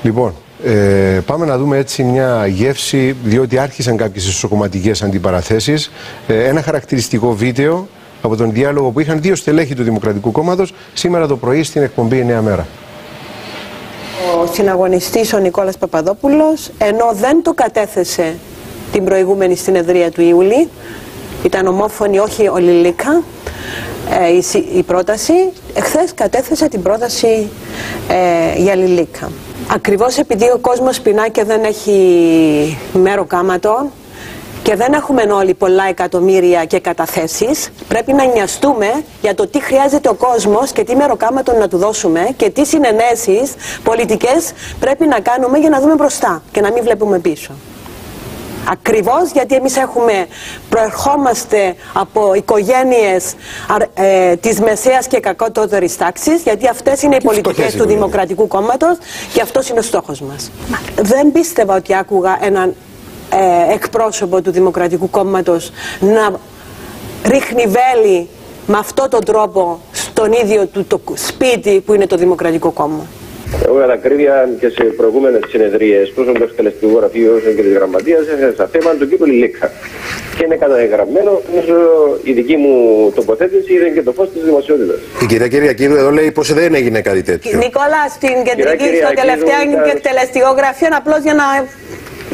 Λοιπόν, πάμε να δούμε έτσι μια γεύση, διότι άρχισαν κάποιες εσωκομματικές αντιπαραθέσεις. Ένα χαρακτηριστικό βίντεο από τον διάλογο που είχαν δύο στελέχη του Δημοκρατικού Κόμματος σήμερα το πρωί στην εκπομπή Νέα Μέρα. Ο συναγωνιστής ο Νικόλας Παπαδόπουλος, ενώ δεν το κατέθεσε την προηγούμενη συνεδρία του Ιούλη, ήταν ομόφωνη, όχι ολιλίκα η πρόταση, εχθές κατέθεσε την πρόταση για λιλίκα. Ακριβώς επειδή ο κόσμος πεινά και δεν έχει μεροκάματο και δεν έχουμε όλοι πολλά εκατομμύρια και καταθέσεις, πρέπει να νοιαστούμε για το τι χρειάζεται ο κόσμος και τι μεροκάματο να του δώσουμε και τι συνενέσεις πολιτικές πρέπει να κάνουμε για να δούμε μπροστά και να μην βλέπουμε πίσω. Ακριβώς γιατί εμείς προερχόμαστε από οικογένειες της μεσαίας και κακότερης τάξης, γιατί αυτές είναι οι πολιτικές του Δημοκρατικού Κόμματος και αυτός είναι ο στόχος μας. Δεν πίστευα ότι άκουγα έναν εκπρόσωπο του Δημοκρατικού Κόμματος να ρίχνει βέλη με αυτόν τον τρόπο στον ίδιο του το σπίτι που είναι το Δημοκρατικό Κόμμα. Εγώ κατά ακρίβεια και σε προηγούμενες συνεδρίες τόσο του εκτελεστικού γραφείου όσο και της γραμματείας στα θέματα του κύπου Λιλίκα. Και είναι καταγεγραμμένο, η δική μου τοποθέτηση είδε και το φως της δημοσιότητας. Η κυρία Κυριακίδου εδώ λέει πως δεν έγινε κάτι τέτοιο. Νικόλα, στην κεντρική, στο τελευταίο και εκτελεστικό γραφείο, απλώς για να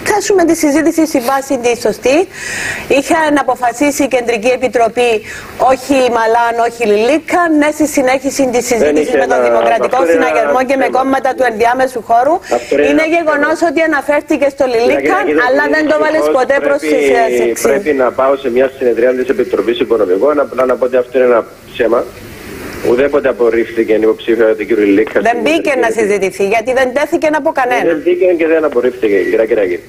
χάσουμε τη συζήτηση στη βάση τη σωστή, είχαν αποφασίσει η Κεντρική Επιτροπή όχι Μαλάν, όχι Λιλίκα, ναι στη συνέχιση τη συζήτηση με τον Δημοκρατικό Συναγερμό και με κόμματα του ενδιάμεσου χώρου. Είναι γεγονός ότι αναφέρθηκε στο Λιλίκα, αλλά δεν το βάλεις ποτέ προς τη σύραξη. Πρέπει να πάω σε μια συνεδρία της Επιτροπής Οικονομικών, απλά να πω ότι αυτό είναι ένα ψέμα. Ουδέποτε απορρίφθηκε η υποψήφια του κ. Λιλίκα. Δεν μπήκε να συζητηθεί, γιατί δεν τέθηκε από κανένα. Δεν μπήκε και δεν απορρίφθηκε, κυρία Κυριακίδου.